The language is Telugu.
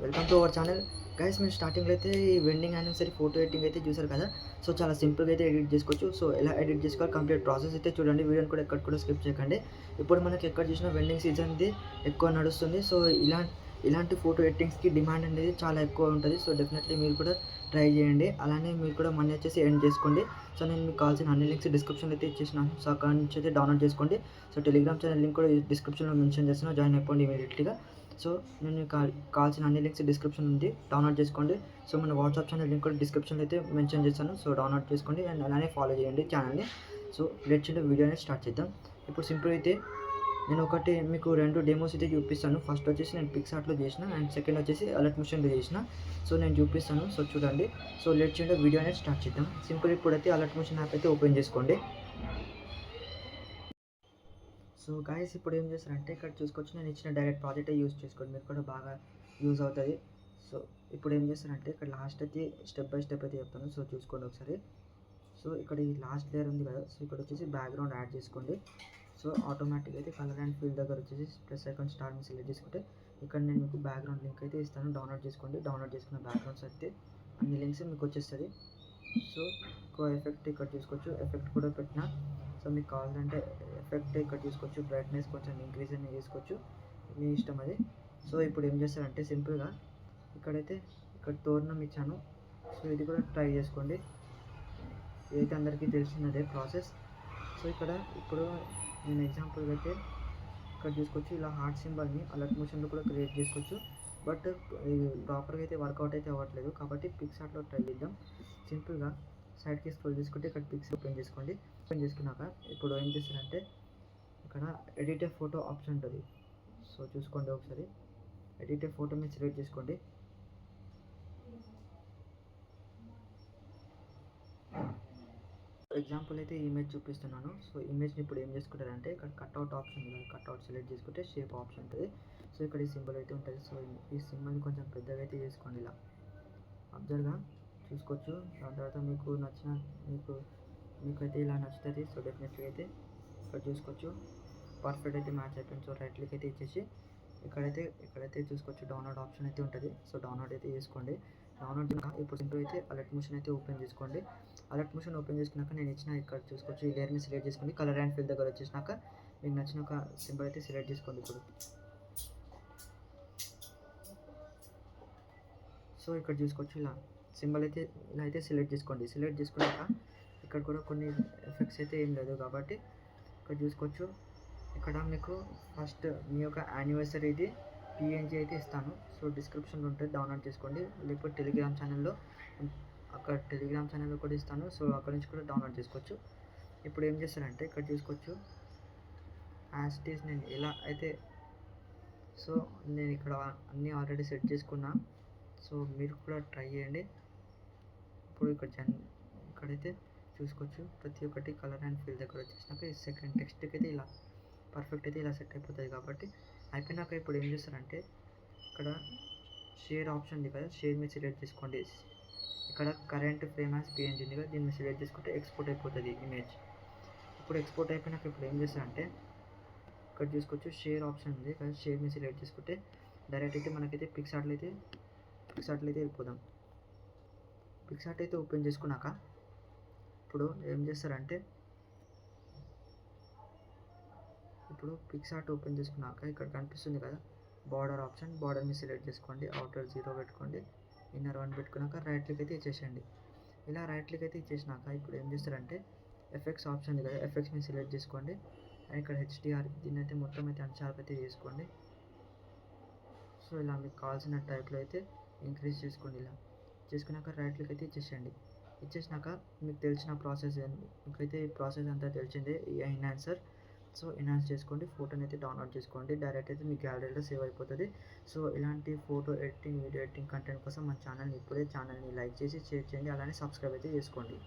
Welcome to our channel. Guys, మీరు స్టార్టింగ్లో అయితే ఈ వెండింగ్ యానివర్సరీ ఫోటో ఎడిటింగ్ అయితే చూసారు కదా. సో చాలా సింపుల్గా అయితే ఎడిట్ చేసుకోవచ్చు. సో ఎలా ఎడిట్ చేసుకోవాలి కంప్లీట్ ప్రాసెస్ అయితే చూడండి. వీడియోని కూడా ఎక్కడ కూడా స్కిప్ చేయకండి. ఇప్పుడు మనకి ఎక్కడ చూసినా వెండింగ్ సీజన్ది ఎక్కువ నడుస్తుంది. సో ఇలాంటి ఫోటో ఎడిటింగ్స్కి డిమాండ్ అనేది చాలా ఎక్కువ ఉంటుంది. సో డెఫినెట్లీ మీరు కూడా ట్రై చేయండి. అలానే మీరు కూడా మనీ వచ్చేసి ఎర్న్ చేసుకోండి. సో నేను మీకు కావాల్సిన అన్ని లింక్స్ డిస్క్రిప్షన్లో అయితే ఇచ్చేసినాను. సో అక్కడ నుంచి అయితే డౌన్లోడ్ చేసుకోండి. సో టెలిగ్రామ్ ఛానల్ లింక్ కూడా డిస్క్రిప్షన్లో మెన్షన్ చేస్తున్నాను. జాయిన్ అయిపోండి ఇమీడియట్లీగా. సో నేను కావాల్సిన అన్ని లింక్స్ డిస్క్రిప్షన్ ఉంది, డౌన్లోడ్ చేసుకోండి. సో మన వాట్సాప్ ఛానల్ లింక్ కూడా డిస్క్రిప్షన్లో అయితే మెన్షన్ చేస్తాను. సో డౌన్లోడ్ చేసుకోండి అండ్ అలానే ఫాలో చేయండి ఛానల్ని. సో లెట్ చేయండి, వీడియోని స్టార్ట్ చేద్దాం. ఇప్పుడు సింపుల్ అయితే నేను మీకు 2 డెమోస్ అయితే చూపిస్తాను. ఫస్ట్ వచ్చేసి నేను పిక్సార్ట్లో చేసిన అండ్ సెకండ్ వచ్చేసి అలర్ట్ మిషన్లో చేసిన. సో నేను చూపిస్తాను. సో చూడండి. సో లెట్ చేయండి, వీడియో అనేది స్టార్ట్ చేద్దాం. సింపుల్ ఇప్పుడైతే అలర్ట్ మిషన్ యాప్ అయితే ఓపెన్ చేసుకోండి. సో గాయస్, ఇప్పుడు ఏం చేస్తారంటే ఇక్కడ చూసుకోవచ్చు, నేను ఇచ్చిన డైరెక్ట్ ప్రాజెక్టే యూజ్ చేసుకోండి, మీకు కూడా బాగా యూజ్ అవుతుంది. సో ఇప్పుడు ఏం చేస్తారంటే ఇక్కడ లాస్ట్ అయితే స్టెప్ బై స్టెప్ అయితే చెప్తాను. సో చూసుకోండి ఒకసారి. సో ఇక్కడ ఈ లాస్ట్ లేయర్ ఉంది కదా. సో ఇక్కడ వచ్చేసి బ్యాక్గ్రౌండ్ యాడ్ చేసుకోండి. సో ఆటోమేటిక్గా అయితే కలర్ అండ్ ఫీల్ దగ్గర వచ్చేసి ప్లస్ ఐకాన్ స్టార్ని సెలెక్ట్ చేసుకుంటే ఇక్కడ నేను మీకు బ్యాక్గ్రౌండ్ లింక్ అయితే ఇస్తాను, డౌన్లోడ్ చేసుకోండి. డౌన్లోడ్ చేసుకున్న బ్యాక్గ్రౌండ్స్ అయితే అన్ని లింక్స్ మీకు వచ్చేస్తుంది. సో ఎక్కువ ఎఫెక్ట్ ఇక్కడ చూసుకోవచ్చు, ఎఫెక్ట్ కూడా పెట్టిన. సో మీకు కావాలంటే ఎఫెక్ట్ ఇక్కడ చూసుకోవచ్చు, బ్రైట్నెస్ కొంచెం ఇంక్రీజ్ అని చేసుకోవచ్చు, మీ ఇష్టం అది. సో ఇప్పుడు ఏం చేస్తారంటే సింపుల్గా ఇక్కడ తోరణం ఇచ్చాను. సో ఇది కూడా ట్రై చేసుకోండి, ఇదైతే అందరికీ తెలిసినదే ప్రాసెస్. సో ఇప్పుడు నేను ఎగ్జాంపుల్గా అయితే ఇక్కడ చూసుకోవచ్చు, ఇలా హార్ట్ సింబల్ని అలర్ట్ మోషన్లో కూడా క్రియేట్ చేసుకోవచ్చు. బట్ ప్రాపర్గా అయితే వర్కౌట్ అయితే అవ్వట్లేదు, కాబట్టి పిక్సార్ట్లో ట్రై చేద్దాం. సింపుల్గా సైడ్కి స్క్రోల్ చేసుకుంటే ఇక్కడ పిక్స్ ఓపెన్ చేసుకోండి. ఓపెన్ చేసుకున్నాక ఇప్పుడు ఏం చేస్తారంటే ఇక్కడ ఎడిట్ ఏ ఫోటో ఆప్షన్ ఉంటుంది. సో చూసుకోండి ఒకసారి, ఎడిట్ ఏ ఫోటో మీద సెలెక్ట్ చేసుకోండి. ఎగ్జాంపుల్ అయితే ఇమేజ్ చూపిస్తున్నాను. సో ఇమేజ్ని ఇప్పుడు ఏం చేసుకుంటారంటే ఇక్కడ కట్అవుట్ ఆప్షన్ ఉంది, కట్అవుట్ సెలెక్ట్ చేసుకుంటే షేప్ ఆప్షన్ ఉంటుంది. సో ఇక్కడ ఈ సింబల్ అయితే ఉంటుంది. సో ఈ సింబల్ని కొంచెం పెద్దగా అయితే చేసుకోండి, ఇలా అబ్జర్వ్గా చూసుకోవచ్చు. దాని తర్వాత మీకు నచ్చిన మీకైతే ఇలా నచ్చుతుంది. సో డెఫినెట్లీ అయితే ఇక్కడ చూసుకోవచ్చు, పర్ఫెక్ట్ అయితే మ్యాచ్ అయిపోయింది. సో రైట్ క్లిక్ అయితే ఇచ్చేసి ఇక్కడైతే చూసుకోవచ్చు, డౌన్లోడ్ ఆప్షన్ అయితే ఉంటుంది. సో డౌన్లోడ్ అయితే చేసుకోండి. డౌన్లోడ్ ఇప్పుడు సింపుల్ అయితే అలర్ట్ మిషన్ అయితే ఓపెన్ చేసుకోండి. అలర్ట్ మిషన్ ఓపెన్ చేసుకున్నాక నేను ఇచ్చిన ఇక్కడ చూసుకోవచ్చు, ఈ లేయర్ని సెలెక్ట్ చేసుకోండి. కలర్ అండ్ ఫీల్ దగ్గర వచ్చేసినాక మీకు నచ్చిన ఒక సింబల్ అయితే సెలెక్ట్ చేసుకోండి. ఇప్పుడు సో ఇక్కడ చూసుకోవచ్చు, ఇలా సింబల్ అయితే ఇలా అయితే సెలెక్ట్ చేసుకోండి. సెలెక్ట్ చేసుకున్నాక ఇక్కడ కూడా కొన్ని ఎఫెక్ట్స్ అయితే ఏం లేదు, కాబట్టి ఇక్కడ చూసుకోవచ్చు, ఇక్కడ మీకు ఫస్ట్ మీ యొక్క యానివర్సరీది పిఎన్జీ అయితే ఇస్తాను. సో డిస్క్రిప్షన్లో ఉంటుంది, డౌన్లోడ్ చేసుకోండి. లేకపోతే టెలిగ్రామ్ ఛానల్లో కూడా ఇస్తాను. సో అక్కడ నుంచి కూడా డౌన్లోడ్ చేసుకోవచ్చు. ఇప్పుడు ఏం చేస్తారంటే ఇక్కడ చూసుకోవచ్చు, యాజ్ ఇట్ ఈస్ నేను ఇలా అయితే సో నేను ఇక్కడ అన్నీ ఆల్రెడీ సెట్ చేసుకున్నా. సో మీరు కూడా ట్రై చేయండి. ఇప్పుడు ఇక్కడైతే చూసుకోవచ్చు, ప్రతి ఒక్కటి కలర్ అండ్ ఫీల్ దగ్గర వచ్చేసినాక ఈ సెకండ్ టెక్స్ట్కి అయితే ఇలా పర్ఫెక్ట్ అయితే ఇలా సెట్ అయిపోతుంది. కాబట్టి అయిపోయినాక ఇప్పుడు ఏం చేస్తారంటే ఇక్కడ షేర్ ఆప్షన్ ఉంది కదా, షేర్ మీద సెలెక్ట్ చేసుకోండి. ఇక్కడ కరెంట్ ఫ్రేమ్ యాజ్ పిఎన్జీ ఉంది కదా, దీన్ని సెలెక్ట్ చేసుకుంటే ఎక్స్పోర్ట్ అయిపోతుంది ఇమేజ్. ఇప్పుడు ఎక్స్పోర్ట్ అయిపోయినాక ఇప్పుడు ఏం చేస్తారంటే ఇక్కడ చూసుకోవచ్చు, షేర్ ఆప్షన్ ఉంది కదా, షేర్ మీద సెలెక్ట్ చేసుకుంటే డైరెక్ట్ అయితే మనకైతే పిక్సార్ట్లో అయితే వెళ్ళిపోదాం. పిక్సార్ట్ అయితే ఓపెన్ చేసుకున్నాక ఇప్పుడు ఏం చేస్తారంటే ఇప్పుడు పిక్సార్ట్ ఓపెన్ చేసుకున్నాక ఇక్కడ కనిపిస్తుంది కదా బార్డర్ ఆప్షన్, బార్డర్ మీద సెలెక్ట్ చేసుకోండి. అవుటర్ 0 పెట్టుకోండి, ఇన్నర్ 1 పెట్టుకున్నాక రైట్ క్లిక్ అయితే ఇచ్చేసేయండి. ఇలా రైట్ క్లిక్ అయితే ఇచ్చేసినాక ఇప్పుడు ఏం చేస్తారంటే ఎఫెక్ట్స్ ఆప్షన్ ఉంది కదా, ఎఫెక్ట్స్ మీద సెలెక్ట్ చేసుకోండి. అండ్ ఇక్కడ హెచ్డిఆర్ దీన్ని అయితే మొత్తం అయితే అన్షార్ప్ అయితే చేసుకోండి. సో ఇలా మీకు కావాల్సిన టైప్లో అయితే ఇంక్రీజ్ చేసుకోండి. ఇలా చేసుకున్నాక రైట్ క్లిక్ అయితే ఇచ్చేసినాక మీకు తెలిసిన ప్రాసెస్, మీకైతే ఈ ప్రాసెస్ అంతా తెలిసిందే, ఈ ఎన్హాన్సర్. సో ఎన్హాన్స్ చేసుకోండి, ఫోటోని అయితే డౌన్లోడ్ చేసుకోండి, డైరెక్ట్ అయితే మీ గ్యాలరీలో సేవ్ అయిపోతుంది. సో ఇలాంటి photo editing, video editing content కోసం మన ఛానల్ని లైక్ చేసి షేర్ చేయండి, అలానే సబ్స్క్రైబ్ అయితే చేసుకోండి.